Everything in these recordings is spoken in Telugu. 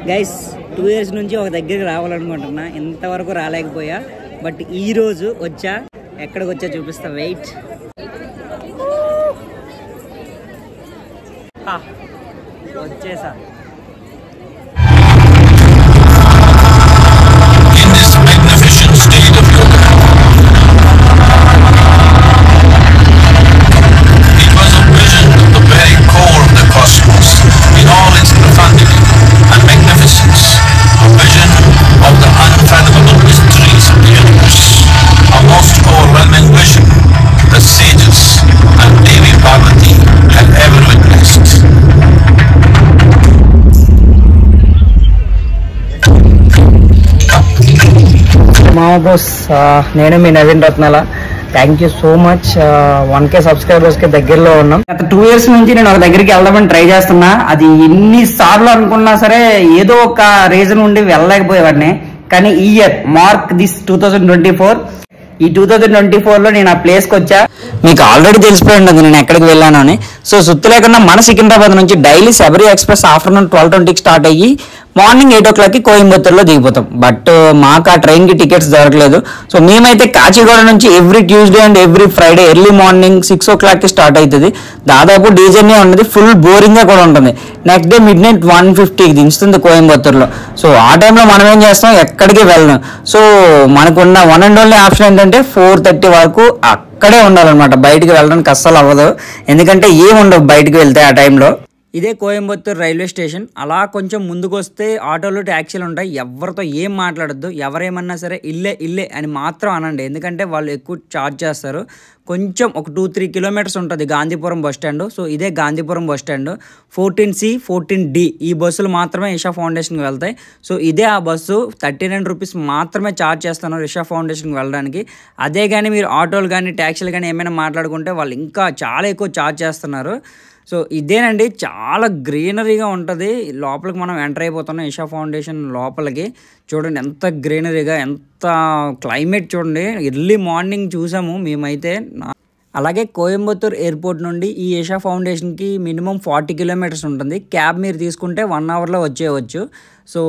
గైస్ 2 years నుంచి ఒక దగ్గరికి రావాలనుకుంటున్నా, ఇంతవరకు రాలేకపోయా. బట్ ఈరోజు వచ్చా. ఎక్కడికి వచ్చా చూపిస్తా, వెయిట్. వచ్చేసా. బాస్, నేను మీ నవీన్ రత్నాల. Thank you so much. 1K subscribers కి దగ్గరలో ఉన్నాం. గత 2 years నుంచి నేను ఒక దగ్గరికి వెళ్దామని ట్రై చేస్తున్నా. అది ఎన్నిసార్లు అనుకున్నా సరే ఏదో ఒక రీజన్ ఉండి వెళ్ళలేకపోయేవాడిని. కానీ ఈ ఇయర్ మార్క్ దిస్ 2024, ఈ 2024లో నేను ఆ ప్లేస్కి వచ్చా. మీకు ఆల్రెడీ తెలిసిపోయి ఉండదు నేను ఎక్కడికి వెళ్ళాను అని. సో సుత్తు లేకుండా మన సికింద్రాబాద్ నుంచి డైలీ శబరి ఎక్స్ప్రెస్ ఆఫ్టర్నూన్ 12:20కి స్టార్ట్ అయ్యి మార్నింగ్ 8 o'clockకి కోయంబత్తూర్లో దిగిపోతాం. బట్ మాకు ఆ ట్రైన్కి టికెట్స్ దొరకలేదు. సో మేమైతే కాచిగూడ నుంచి every Tuesday and every Friday early morning 6 o'clockకి స్టార్ట్ అవుతుంది. దాదాపు డీ జర్నీ ఉన్నది, ఫుల్ బోరింగ్గా కూడా ఉంటుంది. నెక్స్ట్ డే midnight 1:50కి దించుతుంది కోయంబత్తూర్లో. సో ఆ టైంలో మనం ఏం చేస్తాం, ఎక్కడికి వెళ్ళాం. సో మనకున్న వన్ అండ్ ఓన్లీ ఆప్షన్ ఏంటంటే 4:30 వరకు అక్కడే ఉండాలన్నమాట. బయటికి వెళ్ళడానికి అస్సలు అవ్వదు, ఎందుకంటే ఏముండవు బయటికి వెళ్తే ఆ టైంలో. ఇదే కోయంబత్తూర్ రైల్వే స్టేషన్. అలా కొంచెం ముందుకు వస్తే ఆటోలు ట్యాక్సీలు ఉంటాయి. ఎవరితో ఏం మాట్లాడద్దు, ఎవరేమన్నా సరే ఇల్లే అని మాత్రం అనండి, ఎందుకంటే వాళ్ళు ఎక్కువ ఛార్జ్ చేస్తారు. కొంచెం ఒక 2-3 kilometers ఉంటుంది గాంధీపురం బస్ స్టాండ్. సో ఇదే Gandhipuram bus stand. 14C 14D ఈ బస్సులు మాత్రమే ఇషా ఫౌండేషన్కి వెళ్తాయి. సో ఇదే ఆ బస్సు. 39 rupees మాత్రమే ఛార్జ్ చేస్తున్నారు ఇషా ఫౌండేషన్కి వెళ్ళడానికి. అదే కానీ మీరు ఆటోలు కానీ ట్యాక్సీలు కానీ ఏమైనా మాట్లాడుకుంటే వాళ్ళు ఇంకా చాలా ఎక్కువ ఛార్జ్ చేస్తున్నారు. సో ఇదేనండి, చాలా గ్రీనరీగా ఉంటుంది. లోపలికి మనం ఎంటర్ అయిపోతున్నాం ఇషా ఫౌండేషన్ లోపలికి. చూడండి ఎంత గ్రీనరీగా, ఎంత క్లైమేట్ చూడండి. ఎర్లీ మార్నింగ్ చూసాము మేమైతే. అలాగే కోయంబత్తూర్ ఎయిర్పోర్ట్ నుండి ఈ ఇషా ఫౌండేషన్కి మినిమం 40 kilometers ఉంటుంది. క్యాబ్ మీరు తీసుకుంటే 1 hourలో వచ్చేయవచ్చు. సో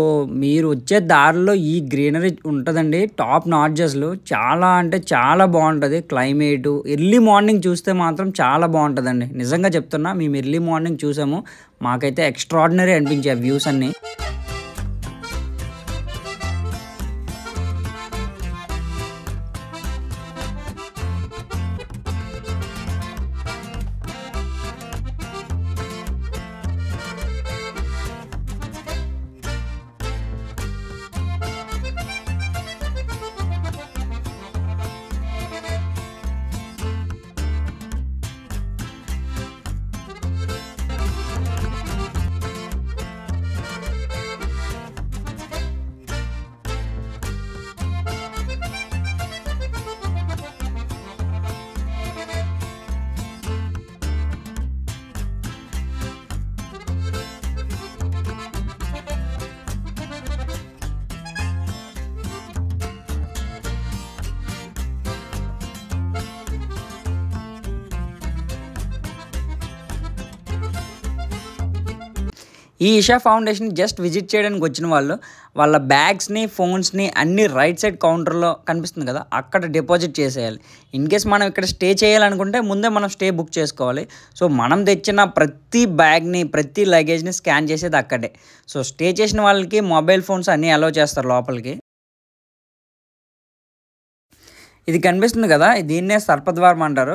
మీరు వచ్చే దారిలో ఈ గ్రీనరీ ఉంటుందండి, టాప్ నాట్జెస్లు. చాలా అంటే చాలా బాగుంటుంది క్లైమేటు. ఎర్లీ మార్నింగ్ చూస్తే మాత్రం చాలా బాగుంటుందండి, నిజంగా చెప్తున్నా. మేము ఎర్లీ మార్నింగ్ చూసాము, మాకైతే ఎక్స్ట్రాడినరీ అనిపించే వ్యూస్ అన్నీ. ఈ ఇషా ఫౌండేషన్ జస్ట్ విజిట్ చేయడానికి వచ్చిన వాళ్ళు వాళ్ళ బ్యాగ్స్ని, ఫోన్స్ని అన్ని రైట్ సైడ్ కౌంటర్లో కనిపిస్తుంది కదా, అక్కడ డిపాజిట్ చేసేయాలి. ఇన్ కేస్ మనం ఇక్కడ స్టే చేయాలనుకుంటే ముందే మనం స్టే బుక్ చేసుకోవాలి. సో మనం తెచ్చిన ప్రతి బ్యాగ్ని, ప్రతి లగేజ్ని స్కాన్ చేసేది అక్కడే. సో స్టే చేసిన వాళ్ళకి మొబైల్ ఫోన్స్ అన్నీ అలౌ చేస్తారు లోపలికి. ఇది కనిపిస్తుంది కదా, దీన్నే సర్పద్వారం అంటారు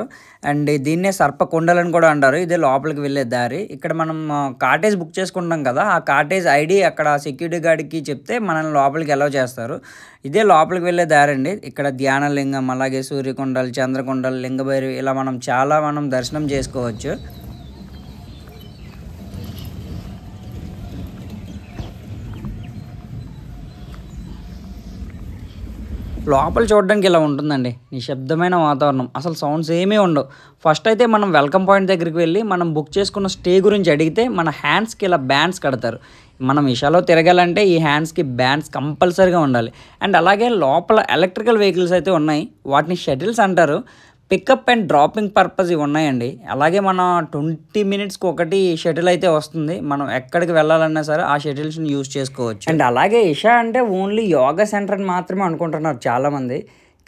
అండ్ దీన్నే సర్పకొండలని కూడా అంటారు. ఇదే లోపలికి వెళ్ళే దారి. ఇక్కడ మనం కాటేజ్ బుక్ చేసుకుంటాం కదా, ఆ కాటేజ్ ఐడి అక్కడ సెక్యూరిటీ గార్డ్కి చెప్తే మనల్ని లోపలికి అలౌ చేస్తారు. ఇదే లోపలికి వెళ్ళే దారి అండి. ఇక్కడ ధ్యానలింగం, అలాగే సూర్యకొండలు, చంద్రకొండలు, లింగభైరవి ఇలా మనం దర్శనం చేసుకోవచ్చు. లోపల చూడడానికి ఇలా ఉంటుందండి, నిశ్శబ్దమైన వాతావరణం, అసలు సౌండ్స్ ఏమీ ఉండవు. ఫస్ట్ అయితే మనం వెల్కమ్ పాయింట్ దగ్గరికి వెళ్ళి మనం బుక్ చేసుకున్న స్టే గురించి అడిగితే మన హ్యాండ్స్కి ఇలా బ్యాండ్స్ కడతారు. మనం ఇషాలో తిరగాలంటే ఈ హ్యాండ్స్కి బ్యాండ్స్ కంపల్సరీగా ఉండాలి. అండ్ అలాగే లోపల ఎలక్ట్రికల్ వెహికల్స్ అయితే ఉన్నాయి, వాటిని షటిల్స్ అంటారు. పికప్ అండ్ డ్రాపింగ్ పర్పస్ ఇవి ఉన్నాయండి. అలాగే మన 20 మినిట్స్కి ఒకటి షటిల్ అయితే వస్తుంది. మనం ఎక్కడికి వెళ్ళాలన్నా సరే ఆ షటిల్స్ని యూజ్ చేసుకోవచ్చు. అండ్ అలాగే ఇషా అంటే ఓన్లీ యోగా సెంటర్ అని మాత్రమే అనుకుంటున్నారు చాలామంది.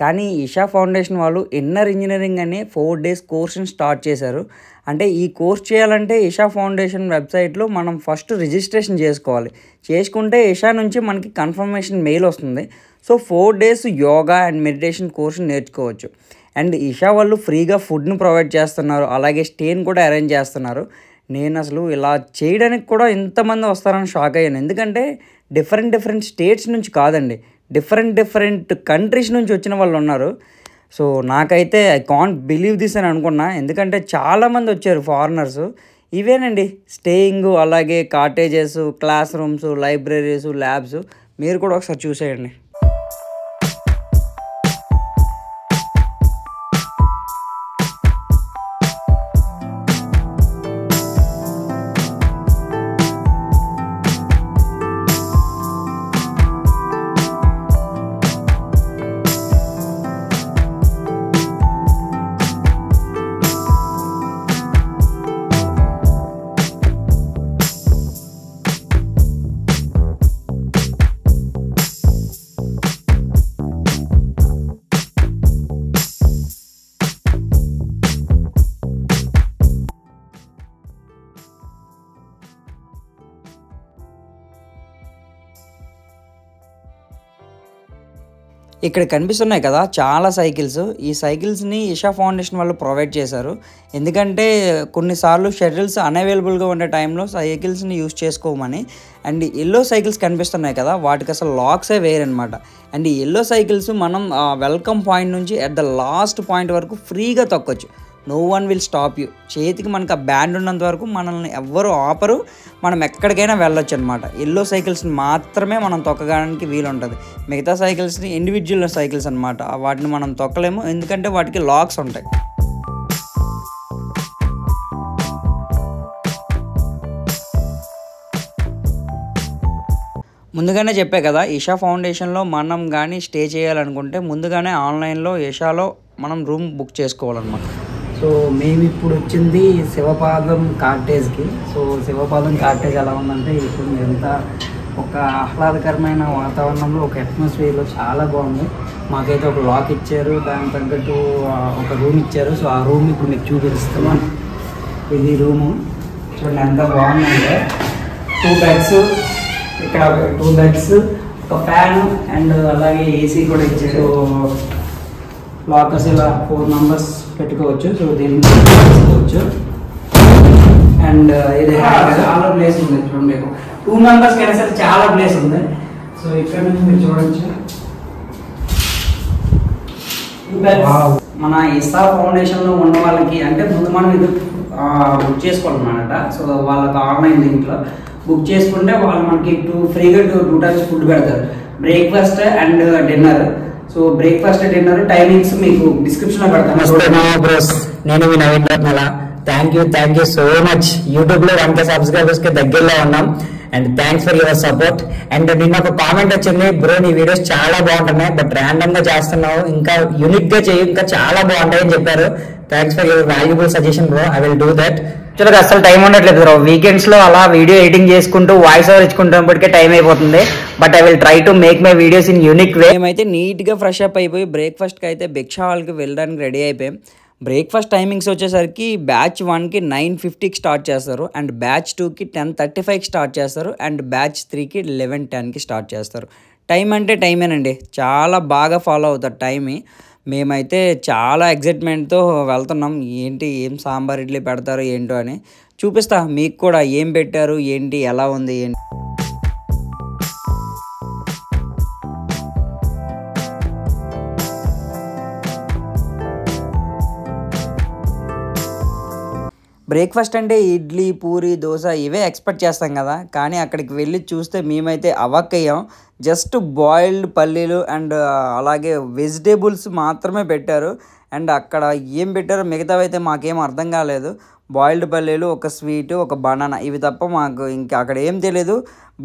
కానీ ఇషా ఫౌండేషన్ వాళ్ళు ఇన్నర్ ఇంజనీరింగ్ అని 4 days కోర్స్ని స్టార్ట్ చేశారు. అంటే ఈ కోర్స్ చేయాలంటే ఇషా ఫౌండేషన్ వెబ్సైట్లో మనం ఫస్ట్ రిజిస్ట్రేషన్ చేసుకోవాలి. చేసుకుంటే ఇషా నుంచి మనకి కన్ఫర్మేషన్ మెయిల్ వస్తుంది. So 4 days yoga and meditation course నేర్చుకోవచ్చు. అండ్ ఇషా వాళ్ళు ఫ్రీగా ఫుడ్ను ప్రొవైడ్ చేస్తున్నారు. అలాగే స్టేని కూడా అరేంజ్ చేస్తున్నారు. నేను అసలు ఇలా చేయడానికి కూడా ఇంతమంది వస్తారని షాక్ అయ్యాను. ఎందుకంటే డిఫరెంట్ స్టేట్స్ నుంచి కాదండి, డిఫరెంట్ కంట్రీస్ నుంచి వచ్చిన వాళ్ళు ఉన్నారు. సో నాకైతే ఐ కాంట్ బిలీవ్ దిస్ అని అనుకున్నా. ఎందుకంటే చాలామంది వచ్చారు ఫారినర్స్. ఇవేనండి స్టేయింగ్, అలాగే cottages, class rooms, libraries, labs. మీరు కూడా ఒకసారి చూసేయండి. ఇక్కడ కనిపిస్తున్నాయి కదా చాలా సైకిల్స్. ఈ సైకిల్స్ని ఇషా ఫౌండేషన్ వాళ్ళు ప్రొవైడ్ చేశారు. ఎందుకంటే కొన్నిసార్లు షటిల్స్ అన్అవైలబుల్గా ఉండే టైంలో సైకిల్స్ని యూజ్ చేసుకోమని. అండ్ ఎల్లో సైకిల్స్ కనిపిస్తున్నాయి కదా, వాటికి అసలు లాక్సే వేరనమాట. అండ్ ఈ ఎల్లో సైకిల్స్ మనం వెల్కమ్ పాయింట్ నుంచి అట్ ద లాస్ట్ పాయింట్ వరకు ఫ్రీగా తొక్కొచ్చు. No one will stop you. చేతికి మనకు ఆ బ్యాండ్ ఉన్నంత వరకు మనల్ని ఎవ్వరూ ఆపరు. మనం ఎక్కడికైనా వెళ్ళొచ్చు అనమాట. ఎల్లో సైకిల్స్ని మాత్రమే మనం తొక్కడానికి వీలు ఉంటుంది. మిగతా సైకిల్స్ని ఇండివిజువల్ సైకిల్స్ అనమాట, వాటిని మనం తొక్కలేము. ఎందుకంటే వాటికి లాక్స్ ఉంటాయి. ముందుగానే చెప్పే కదా, ఇషా ఫౌండేషన్లో మనం కానీ స్టే చేయాలనుకుంటే ముందుగానే ఆన్లైన్లో ఇషాలో మనం రూమ్ బుక్ చేసుకోవాలన్నమాట. సో మేము ఇప్పుడు వచ్చింది శివపాదం కాటేజ్కి. సో శివపాదం కాటేజ్ ఎలా ఉందంటే, ఇప్పుడు మీరంతా ఒక ఆహ్లాదకరమైన వాతావరణంలో, ఒక అట్మాస్ఫియర్లో చాలా బాగుంది. మాకైతే ఒక లాక్ ఇచ్చారు, దానికి తగ్గట్టు ఒక రూమ్ ఇచ్చారు. సో ఆ రూమ్ ఇప్పుడు మీకు చూపిస్తున్నాను. ఇది రూము చూడండి ఎంత బాగుందంటే, 2 beds, ఇక్కడ 2 beds, ఒక ఫ్యాన్ అండ్ అలాగే ఏసీ కూడా ఇచ్చారు. లాకర్స్ ఇలా 4 members పెట్టుకోవచ్చు. సో దీన్ని పెట్టుకోవచ్చు. అండ్ ఇది చాలా ప్లేస్ ఉంది చూడండి. 2 members కైనా సరే చాలా ప్లేస్ ఉంది. సో ఇక్కడ నుంచి మీరు చూడొచ్చు. మన ఇషా ఫౌండేషన్లో ఉన్న వాళ్ళకి అంటే ముందు మనం ఇది బుక్ చేసుకోవాలన్నమాట. సో వాళ్ళకి ఆన్లైన్ లింక్లో బుక్ చేసుకుంటే వాళ్ళు మనకి ఫ్రీగా 2 times ఫుడ్ పెడతారు, breakfast and dinner. So breakfast dinner timings మీకు డిస్క్రిప్షన్లో పెడతాను. నేను మీ నవీన్ రత్నాల. Thank you so much. యూట్యూబ్లో 1K సబ్స్క్రైబర్స్కి దగ్గరలో ఉన్నాం. And thanks for your support. And నిన్న ఒక కామెంట్ వచ్చింది, బ్రో నీ వీడియోస్ చాలా బాగుంటున్నాయి బట్ ర్యాండమ్గా చేస్తున్నావు, ఇంకా యూనిక్గా చేయి, ఇంకా చాలా బాగుంటాయని చెప్పారు. Thanks for your valuable suggestion bro, I will do that. యాక్చువల్గా అసలు టైం ఉండట్లేదు బ్రో. వీకెండ్స్లో అలా వీడియో ఎడిటింగ్ చేసుకుంటూ వాయిస్ ఓవర్ ఇచ్చుకుంటున్నప్పటికే టైం అయిపోతుంది. But I will try to make my videos in unique way. మేమైతే నీట్గా ఫ్రెష్ అప్ అయిపోయి బ్రేక్ఫాస్ట్కి అయితే భిక్షా హాల్కి వెళ్ళడానికి రెడీ అయిపోయాం. బ్రేక్ఫాస్ట్ టైమింగ్స్ వచ్చేసరికి బ్యాచ్ 1కి 9:50కి స్టార్ట్ చేస్తారు, అండ్ బ్యాచ్ 2కి 10:35కి స్టార్ట్ చేస్తారు, అండ్ బ్యాచ్ 3కి 11:10కి స్టార్ట్ చేస్తారు. టైం అంటే టైమేనండి, చాలా బాగా ఫాలో అవుతారు టైం. మేమైతే చాలా ఎగ్జైట్మెంట్తో వెళ్తున్నాం. ఏం సాంబార్ ఇడ్లీ పెడతారు ఏంటో అని చూపిస్తా మీకు కూడా. ఏం పెట్టారు ఏంటి, ఎలా ఉంది ఏంటి. బ్రేక్ఫాస్ట్ అంటే ఇడ్లీ, పూరి, దోశ ఇవే ఎక్స్పెక్ట్ చేస్తాం కదా, కానీ అక్కడికి వెళ్ళి చూస్తే మేమైతే అవాక్కయ్యాం. జస్ట్ బాయిల్డ్ పల్లీలు అండ్ అలాగే వెజిటేబుల్స్ మాత్రమే పెట్టారు. అండ్ అక్కడ ఏం పెట్టారో మిగతావి అయితే మాకేం అర్థం కాలేదు. బాయిల్డ్ పల్లీలు, ఒక స్వీటు, ఒక బనానా, ఇవి తప్ప మాకు ఇంకా అక్కడ ఏం తెలియదు.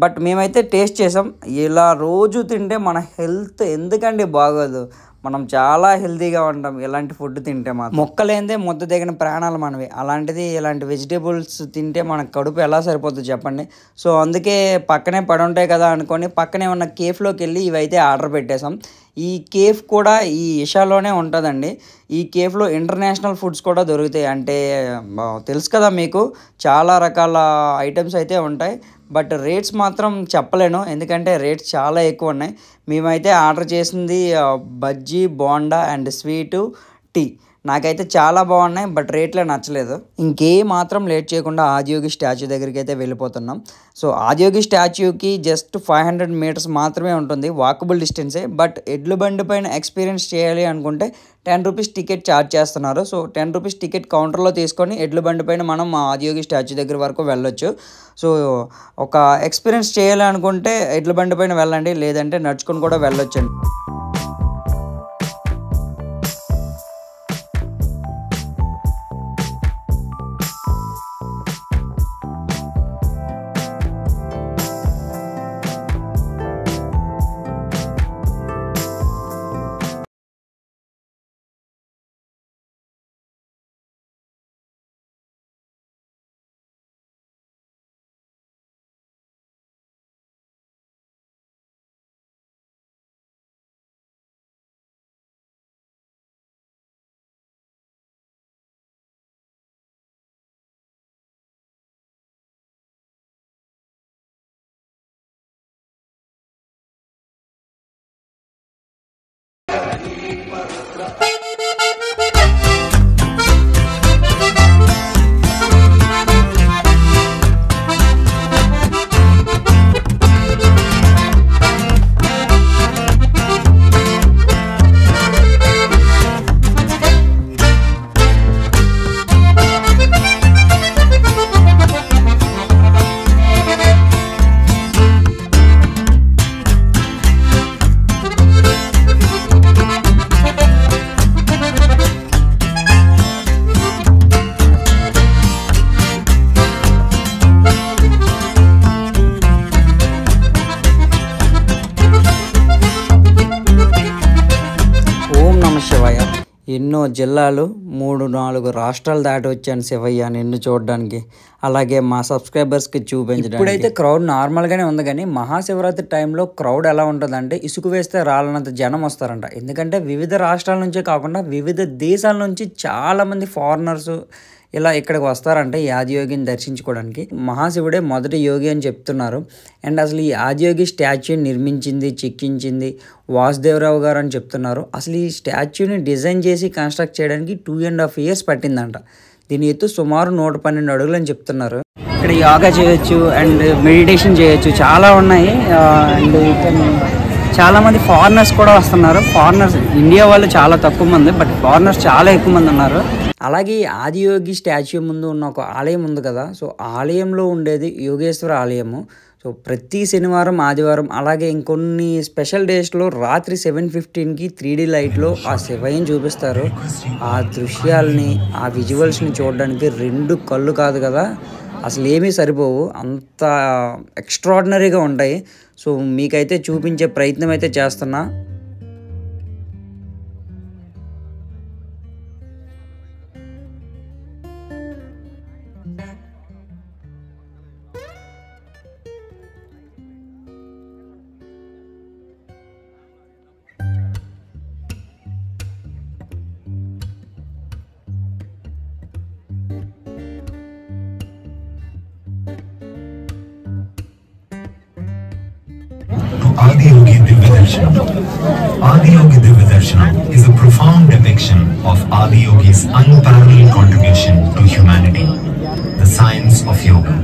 బట్ మేమైతే టేస్ట్ చేసాం. ఇలా రోజు తింటే మన హెల్త్ ఎందుకండి బాగోదు. మనం చాలా హెల్తీగా ఉంటాం ఇలాంటి ఫుడ్ తింటే. మాత్రం మొక్కలేందే ముద్ద దిగిన ప్రాణాలు మనవి. అలాంటిది ఇలాంటి వెజిటేబుల్స్ తింటే మన కడుపు ఎలా సరిపోతుంది చెప్పండి. సో అందుకే పక్కనే పడి ఉంటాయి కదా అనుకొని పక్కనే ఉన్న కేఫ్లోకి వెళ్ళి ఇవైతే ఆర్డర్ పెట్టేసాం. ఈ కేఫ్ కూడా ఈ ఇషాలోనే ఉంటుందండి. ఈ కేఫ్లో ఇంటర్నేషనల్ ఫుడ్స్ కూడా దొరుకుతాయి. అంటే తెలుసు కదా మీకు, చాలా రకాల ఐటమ్స్ అయితే ఉంటాయి. బట్ రేట్స్ మాత్రం చెప్పలేను, ఎందుకంటే రేట్స్ చాలా ఎక్కువ ఉన్నాయి. మేమైతే ఆర్డర్ చేసింది bajji, bonda and sweet, tea. నాకైతే చాలా బాగున్నాయి, బట్ రేట్లే నచ్చలేదు. ఇంకే మాత్రం లేట్ చేయకుండా ఆదియోగి స్టాచ్యూ దగ్గరికి అయితే వెళ్ళిపోతున్నాం. సో ఆదియోగి స్టాచ్యూకి జస్ట్ 500 మీటర్స్ మాత్రమే ఉంటుంది, వాకబుల్ డిస్టెన్సే. బట్ ఎడ్ల బండి పైన ఎక్స్పీరియన్స్ చేయాలి అనుకుంటే 10 రూపీస్ టికెట్ ఛార్జ్ చేస్తున్నారు. సో 10 రూపీస్ టికెట్ కౌంటర్లో తీసుకొని ఎడ్ల బండి పైన మనం ఆదియోగి స్టాచ్యూ దగ్గర వరకు వెళ్ళొచ్చు. సో ఒక ఎక్స్పీరియన్స్ చేయాలి అనుకుంటే ఎడ్ల బండి పైన వెళ్ళండి, లేదంటే నడుచుకొని కూడా వెళ్ళొచ్చండి. ఎన్నో జిల్లాలు 3-4 రాష్ట్రాలు దాటి వచ్చాను శివయ్య నిన్ను చూడడానికి, అలాగే మా సబ్స్క్రైబర్స్కి చూపించడానికి. ఇప్పుడైతే క్రౌడ్ నార్మల్గానే ఉంది, కానీ మహాశివరాత్రి టైంలో క్రౌడ్ ఎలా ఉంటుందంటే ఇసుక వేస్తే రాలనంత జనం వస్తారంట. ఎందుకంటే వివిధ రాష్ట్రాల నుంచే కాకుండా వివిధ దేశాల నుంచి చాలామంది ఫారినర్స్ ఇలా ఇక్కడికి వస్తారంటే ఈ ఆదియోగిని దర్శించుకోవడానికి. మహాశివుడే మొదటి యోగి అని చెప్తున్నారు. అండ్ అసలు ఈ ఆదియోగి స్టాచ్యూని నిర్మించింది, చెక్కించింది వాసుదేవరావు గారు అని చెప్తున్నారు. అసలు ఈ స్టాచ్యూని డిజైన్ చేసి కన్స్ట్రక్ట్ చేయడానికి 2.5 years పట్టిందంట. దీని ఎత్తు సుమారు 112 అడుగులు అని చెప్తున్నారు. ఇక్కడ యోగా చేయొచ్చు అండ్ మెడిటేషన్ చేయొచ్చు, చాలా ఉన్నాయి. అండ్ ఇక్కడ చాలామంది ఫారినర్స్ కూడా వస్తున్నారు. ఫారినర్స్ ఇండియా వాళ్ళు చాలా తక్కువ మంది, బట్ ఫారినర్స్ చాలా ఎక్కువ మంది ఉన్నారు. అలాగే ఆదియోగి స్టాచ్యూ ముందు ఉన్న ఒక ఆలయం ఉంది కదా, సో ఆలయంలో ఉండేది యోగేశ్వర ఆలయము. సో ప్రతి శనివారం, ఆదివారం, అలాగే ఇంకొన్ని స్పెషల్ డేస్లో రాత్రి 7:15కి 3D లైట్లో ఆ శివయ్యని చూపిస్తారు. ఆ దృశ్యాలని, ఆ విజువల్స్ని చూడడానికి 2 కళ్ళు కాదు కదా, అసలు ఏమీ సరిపోవు, అంత ఎక్స్ట్రాడినరీగా ఉంటాయి. సో మీకైతే చూపించే ప్రయత్నం అయితే చేస్తున్నా. Adiyogi Divya Darshanam. Adiyogi Divya Darshanam is a profound depiction of Adiyogi's unparalleled contribution to humanity, the science of yoga.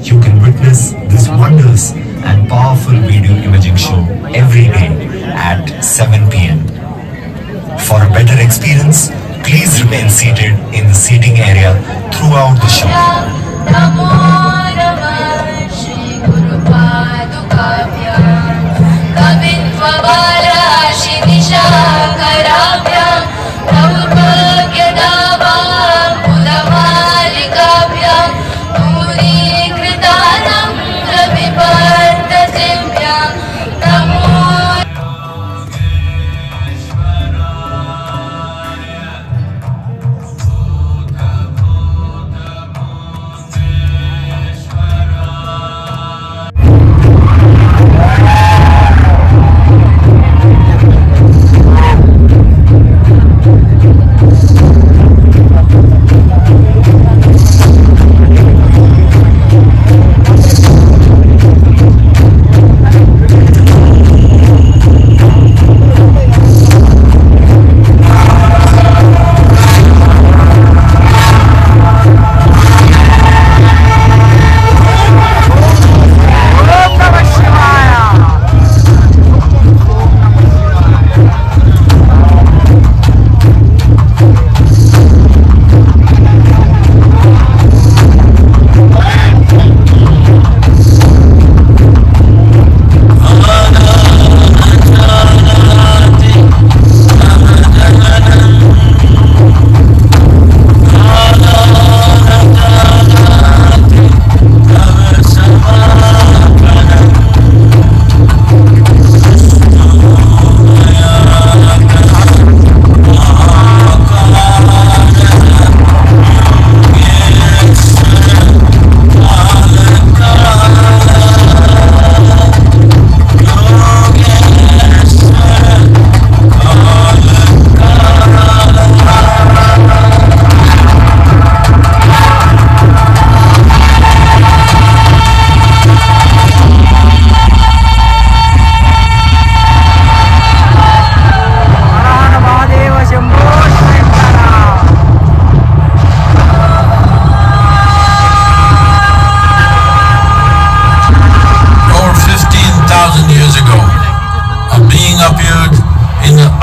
You can witness this wondrous and powerful video imaging show every day at 7 p.m. For a better experience, please remain seated in the seating area throughout the show.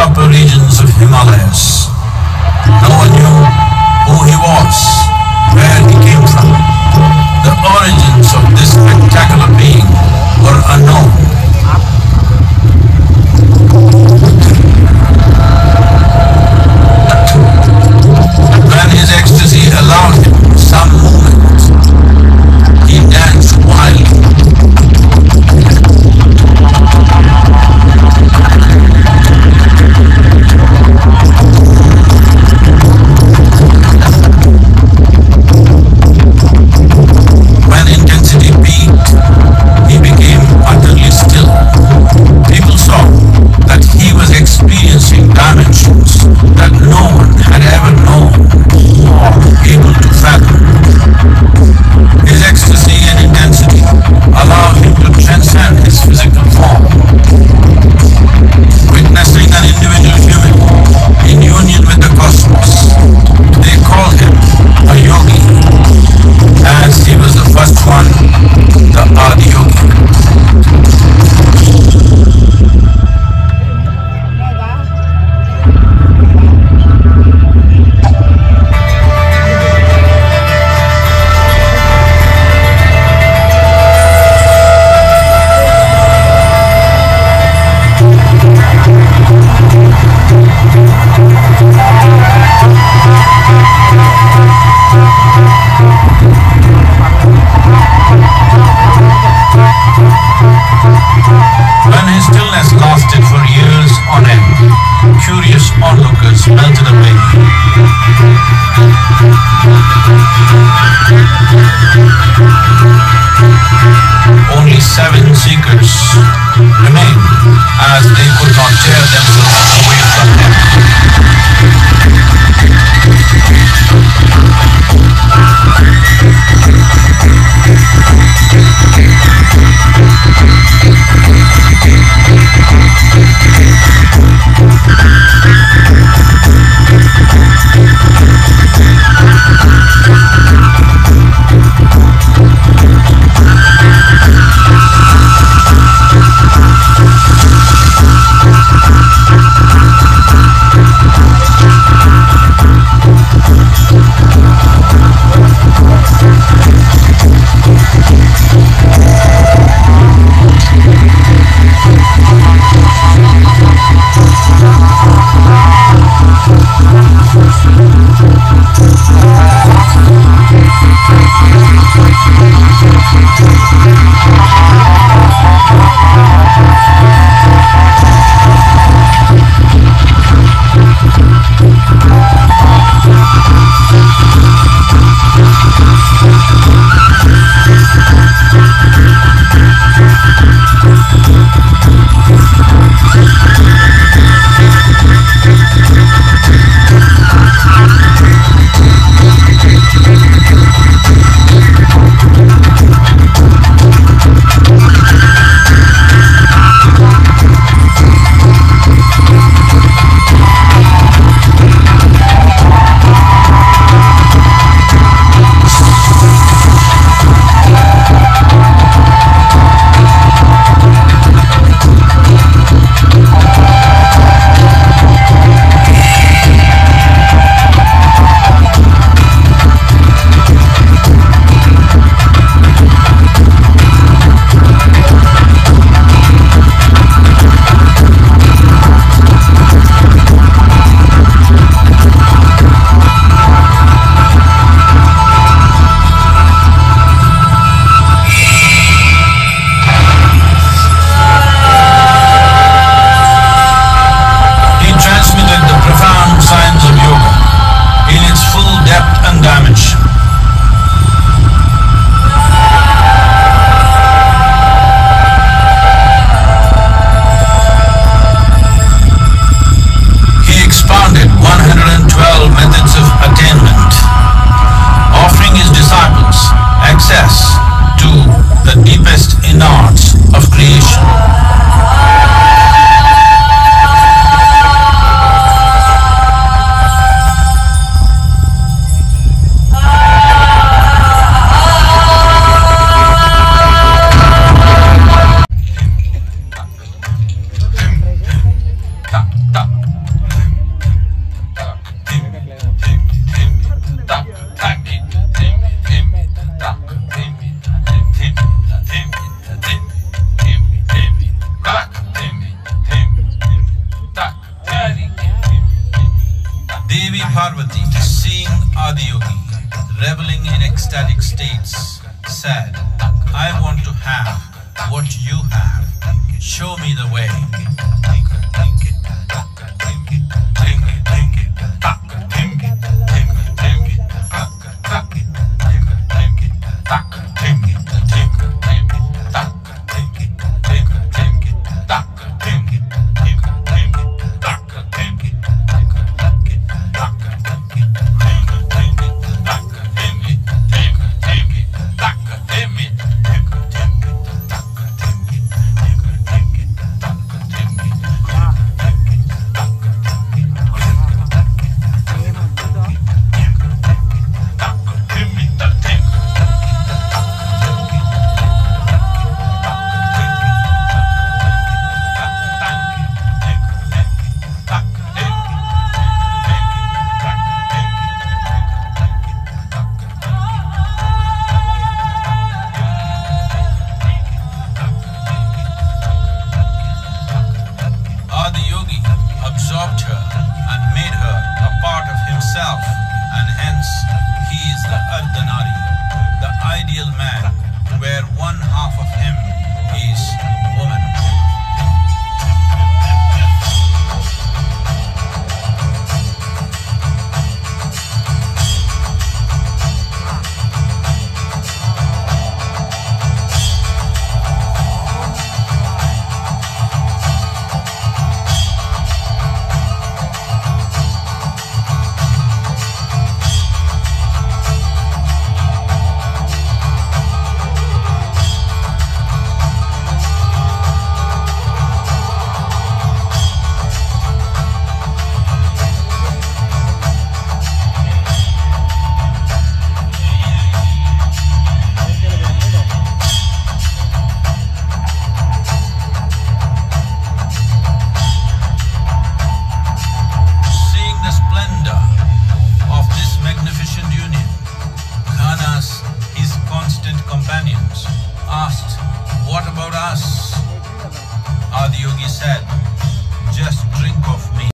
upper regions of Himalayas. No one knew who he was, where he came from. The origins of this spectacular being were unknown. When his ecstasy allowed him some movement, he danced wildly. When intensity peaked, he became utterly still. People saw that he was experiencing dimensions that no one had ever known or able to fathom. His ecstasy and intensity allowed him to transcend his physical form. Witnessing an individual human in union with the cosmos, they called him a yogi, as he was the first one, the Adi Yogi. When his stillness lasted for years on end, curious onlookers melted away. Only 7 seekers remained, as they could not tear themselves away from him. said, I want to have what you have. Show me the way. Absorbed her and made her a part of himself, and hence he is the Ardhanari, the ideal man, where one half of him is woman. Companions asked, "What about us?" Adiyogi said, "Just drink of me."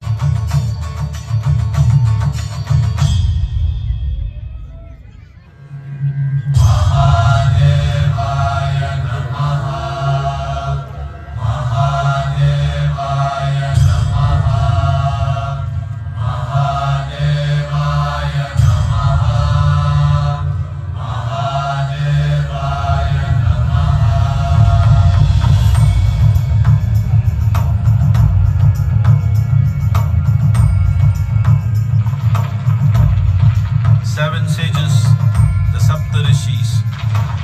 Seven sages, the Saptarishis,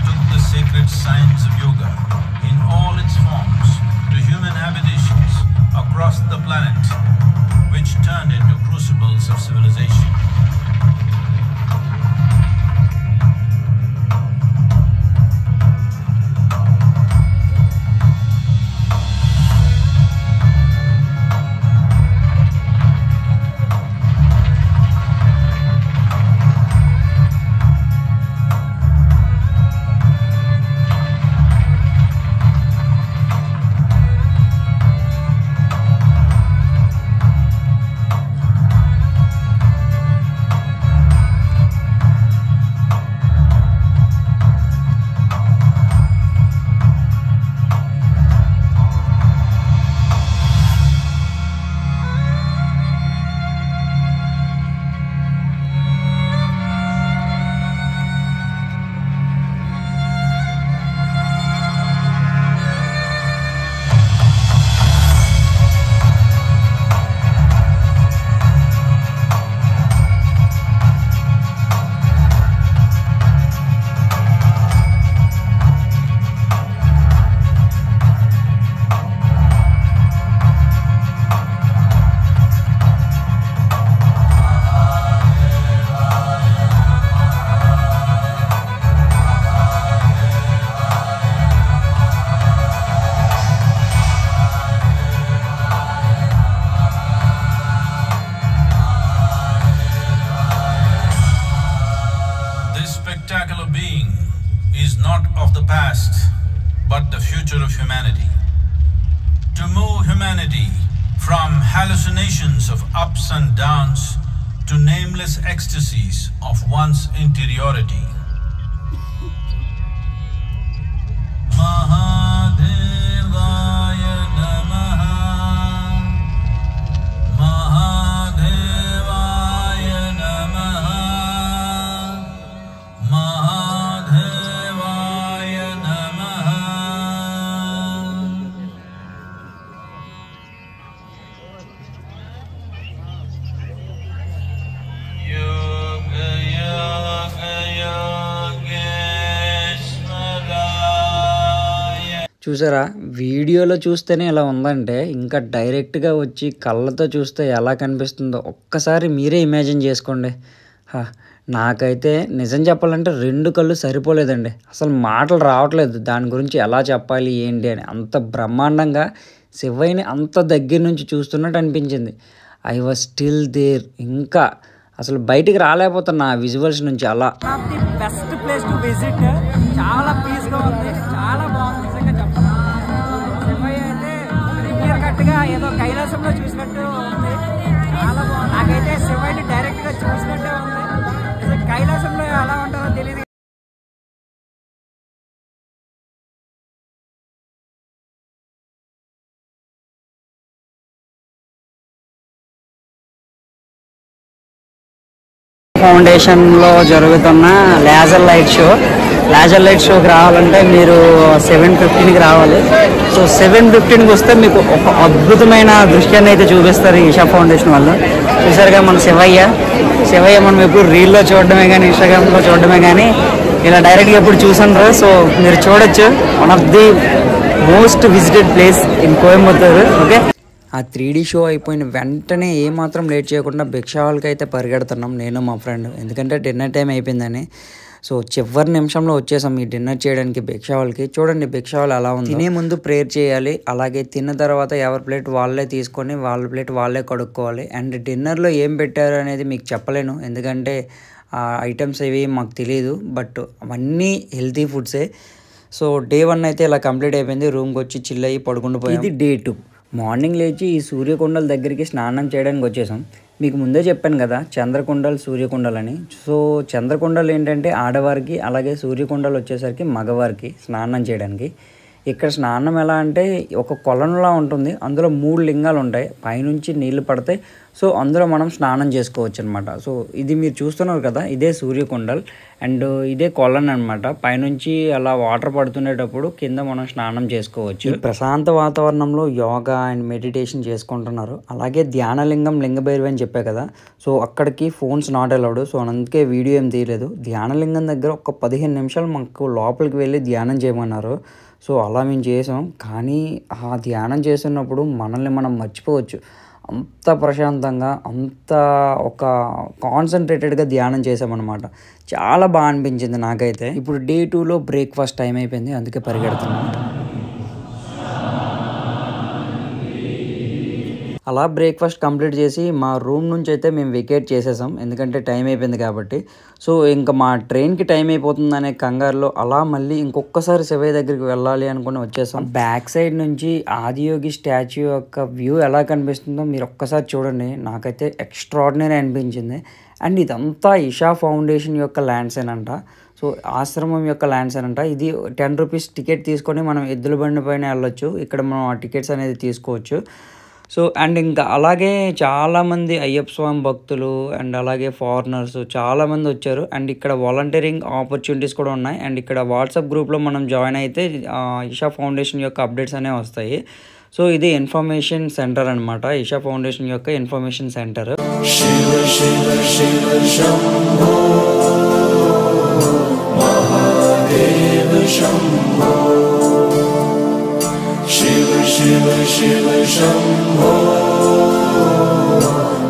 took the sacred science of yoga in all its forms to human habitations across the planet, which turned into crucibles of civilization. Spectacular being is not of the past, but the future of humanity. To move humanity from hallucinations of ups and downs to nameless ecstasies of one's interiority. చూసారా, వీడియోలో చూస్తేనే ఇలా ఉందంటే ఇంకా డైరెక్ట్గా వచ్చి కళ్ళతో చూస్తే ఎలా కనిపిస్తుందో ఒక్కసారి మీరే ఇమాజిన్ చేసుకోండి. నాకైతే నిజం చెప్పాలంటే 2 కళ్ళు సరిపోలేదండి. అసలు మాటలు రావట్లేదు దాని గురించి ఎలా చెప్పాలి ఏంటి అని. అంత బ్రహ్మాండంగా శివయ్యని అంత దగ్గర నుంచి చూస్తున్నట్టు అనిపించింది. I was still there. ఇంకా అసలు బయటికి రాలేకపోతున్నా ఆ విజువల్స్ నుంచి. అలా బెస్ట్ ప్లేస్ టు విజిట్. చాలా పీస్గా ఉంది, చాలా బాగుంది నిజంగా చెప్పాలి. శివయ్య అయితే క్లియర్ కట్గా ఏదో కైలాసంలో చూసినట్టు ఉంది. చాలా బాగుంది. నాకైతే శివయ్యని డైరెక్ట్గా చూసినట్టే ఉంది. కైలాసంలో ఎలా ఉంటుందో తెలియదు. ఫౌండేషన్లో జరుగుతున్న లేజర్ లైట్ షోకి రావాలంటే మీరు 7:15కి రావాలి. సో 7:15కి వస్తే మీకు ఒక అద్భుతమైన దృశ్యాన్ని అయితే చూపిస్తారు ఈషా ఫౌండేషన్ వాళ్ళు. చూసారుగా మన శివయ్య మనం ఎప్పుడు రీల్లో చూడడమే కానీ ఇన్స్టాగ్రామ్లో చూడడమే కానీ ఇలా డైరెక్ట్గా ఎప్పుడు చూసాను. సో మీరు చూడొచ్చు. One of the most visited place in Coimbatore. Okay, ఆ 3D షో అయిపోయిన వెంటనే ఏమాత్రం లేట్ చేయకుండా భిక్షా హాల్కి అయితే పరిగెడుతున్నాం నేను మా ఫ్రెండ్. ఎందుకంటే డిన్నర్ టైం అయిపోయిందని. సో చివరి నిమిషంలో వచ్చేసాం ఈ డిన్నర్ చేయడానికి భిక్షా హాల్కి. చూడండి భిక్షా హాల్ అలా ఉంది. తినే ముందు ప్రేయర్ చేయాలి, అలాగే తిన్న తర్వాత ఎవరి ప్లేట్ వాళ్ళే తీసుకొని వాళ్ళ ప్లేట్ వాళ్ళే కడుక్కోవాలి. అండ్ డిన్నర్లో ఏం పెట్టారు అనేది మీకు చెప్పలేను, ఎందుకంటే ఆ ఐటమ్స్ ఏవి మాకు తెలియదు. బట్ అవన్నీ హెల్తీ ఫుడ్సే. సో డే 1 అయితే ఇలా కంప్లీట్ అయిపోయింది. రూమ్కి వచ్చి చిల్ అయ్యి పడుకుంటూ ఇది డే 2. మార్నింగ్ లేచి ఈ సూర్యకొండల దగ్గరికి స్నానం చేయడానికి వచ్చేసాం. మీకు ముందే చెప్పాను కదా చంద్రకొండలు సూర్యకొండలు అని. సో చంద్రకొండలు ఏంటంటే ఆడవారికి, అలాగే సూర్యకొండలు వచ్చేసరికి మగవారికి స్నానం చేయడానికి. ఇక్కడ స్నానం ఎలా అంటే ఒక కొలనులా ఉంటుంది, అందులో 3 లింగాలు ఉంటాయి, పైనుంచి నీళ్లు పడతాయి. సో అందులో మనం స్నానం చేసుకోవచ్చు అనమాట. సో ఇది మీరు చూస్తున్నారు కదా, ఇదే సూర్యకొండల్ అండ్ ఇదే కొలను అనమాట. పైనుంచి అలా వాటర్ పడుతుండేటప్పుడు కింద మనం స్నానం చేసుకోవచ్చు. ప్రశాంత వాతావరణంలో యోగా అండ్ మెడిటేషన్ చేసుకుంటున్నారు. అలాగే ధ్యానలింగం లింగభైరవి అని చెప్పా కదా, సో అక్కడికి ఫోన్స్ నాట్ అలౌడ్. సో అందుకే వీడియో ఏం తీయలేదు. ధ్యానలింగం దగ్గర ఒక 15 నిమిషాలు మాకు లోపలికి వెళ్ళి ధ్యానం చేయమన్నారు. సో అలా మేము చేసాం. కానీ ఆ ధ్యానం చేస్తున్నప్పుడు మనల్ని మనం మర్చిపోవచ్చు. అంత ప్రశాంతంగా, అంత ఒక కాన్సన్ట్రేటెడ్గా ధ్యానం చేసామన్నమాట. చాలా బాగా అనిపించింది నాకైతే. ఇప్పుడు డే 2లో బ్రేక్ఫాస్ట్ టైం అయిపోయింది, అందుకే పరిగెడుతున్నాం. అలా బ్రేక్ఫాస్ట్ కంప్లీట్ చేసి మా రూమ్ నుంచి అయితే మేము వెకేట్ చేసేసాం, ఎందుకంటే టైం అయిపోయింది కాబట్టి. సో ఇంకా మా ట్రైన్కి టైం అయిపోతుందనే కంగారులో అలా మళ్ళీ ఇంకొకసారి శివయ్య దగ్గరికి వెళ్ళాలి అనుకుని వచ్చేసాం. బ్యాక్ సైడ్ నుంచి ఆదియోగి స్టాచ్యూ యొక్క వ్యూ ఎలా కనిపిస్తుందో మీరు ఒక్కసారి చూడండి. నాకైతే ఎక్స్ట్రాడినరీ అనిపించింది. అండ్ ఇదంతా ఇషా ఫౌండేషన్ యొక్క ల్యాండ్సేనంట. సో ఆశ్రమం యొక్క ల్యాండ్సేనంట. ఇది 10 రూపీస్ టికెట్ తీసుకొని మనం ఎద్దుల బండి పైన వెళ్ళొచ్చు. ఇక్కడ మనం ఆ టికెట్స్ అనేది తీసుకోవచ్చు. సో అండ్ ఇంకా అలాగే చాలామంది అయ్యప్ప స్వామి భక్తులు అండ్ అలాగే ఫారినర్స్ చాలామంది వచ్చారు. అండ్ ఇక్కడ వాలంటీరింగ్ ఆపర్చునిటీస్ కూడా ఉన్నాయి. అండ్ ఇక్కడ వాట్సాప్ గ్రూప్లో మనం జాయిన్ అయితే ఇషా ఫౌండేషన్ యొక్క అప్డేట్స్ అనేవి వస్తాయి. సో ఇది ఇన్ఫర్మేషన్ సెంటర్ అనమాట, ఇషా ఫౌండేషన్ యొక్క ఇన్ఫర్మేషన్ సెంటర్. శివ శివ శివ శంభో మహాదేవ శంభో, శివ శివ శివ శంభో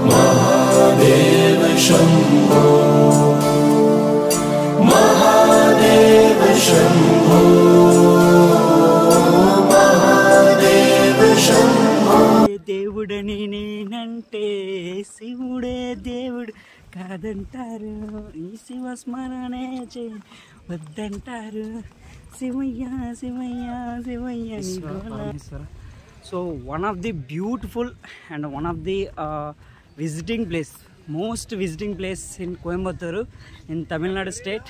మహాదేవ శంభో, మహాదేవ శంభో, మహాదేవ శంభో. దేవుడని నేనంటే శివుడే దేవుడు కాదంటారు, ఈ శివ స్మరణే చే వద్దంటారు, Shivayya Shivayya Shivayya. So one of the beautiful and one of the visiting place, most visiting place in Coimbatore in Tamil Nadu state.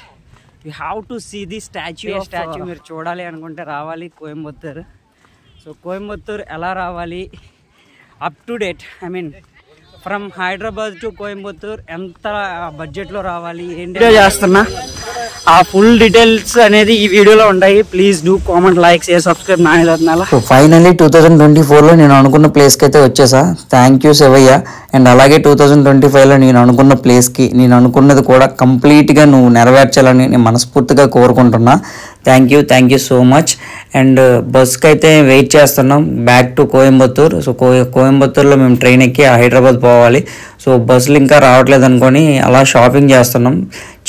You have to see the statue. మీరు చూడాలి అనుకుంటే రావాలి కోయంబత్తూరు. సో కోయంబత్తూరు ఎలా రావాలి, up to date, I mean from Hyderabad to Coimbatore ఎంత బడ్జెట్లో రావాలి ఏంటి చేస్తున్నా. ఆ ఫుల్ డీటెయిల్స్ అనేది ఈ వీడియోలో ఉంటాయి. Please do comment, like, share, subscribe Nani Ratnala. So finally 2024లో నేను అనుకున్న ప్లేస్కి అయితే వచ్చేసా. Thank you Shivayya. అండ్ అలాగే 2025లో నేను అనుకున్న ప్లేస్కి నేను అనుకున్నది కూడా కంప్లీట్గా నువ్వు నెరవేర్చాలని నేను మనస్ఫూర్తిగా కోరుకుంటున్నా. Thank you so much. And బస్కి అయితే వెయిట్ చేస్తున్నాం బ్యాక్ టు కోయంబత్తూర్. సో కోయంబత్తూర్లో మేము ట్రైన్ ఎక్కి హైదరాబాద్ పోవాలి. సో బస్సులు ఇంకా రావట్లేదు అనుకొని అలా షాపింగ్ చేస్తున్నాం.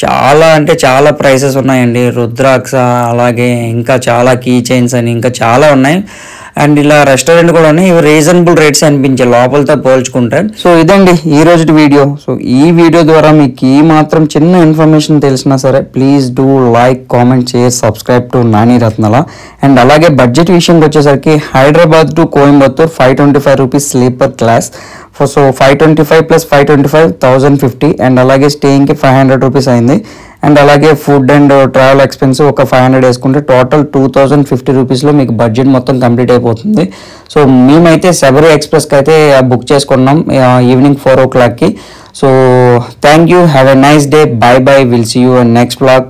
చాలా అంటే చాలా ప్రైసెస్ ఉన్నాయండి. రుద్రాక్ష, అలాగే ఇంకా చాలా కీ చైన్స్ అని ఇంకా చాలా ఉన్నాయి. అండ్ ఇలా రెస్టారెంట్ కూడా ఉన్నాయి. ఇవి రీజనబుల్ రేట్స్ అనిపించాయి లోపలతో పోల్చుకుంటే. సో ఇదండి ఈ రోజు వీడియో. సో ఈ వీడియో ద్వారా మీకు ఈ మాత్రం చిన్న ఇన్ఫర్మేషన్ తెలిసినా సరే please do like, comment, share, subscribe to Nani రత్నాల. అండ్ అలాగే బడ్జెట్ విషయంకి వచ్చేసరికి Hyderabad to Coimbatore 525 rupees sleeper class. So 525 plus 525 1050. And అలాగే స్టేయింగ్కి 500 రూపీస్ అయింది. అండ్ అలాగే ఫుడ్ అండ్ ట్రావెల్ ఎక్స్పెన్స్ ఒక 500 వేసుకుంటే టోటల్ 2050 రూపీస్లో మీకు బడ్జెట్ మొత్తం కంప్లీట్ అయిపోతుంది. సో మేమైతే శబరి ఎక్స్ప్రెస్కి అయితే బుక్ చేసుకున్నాం ఈవినింగ్ 4 o'clockకి. So thank you, have a nice day, bye bye, will see you in next blog.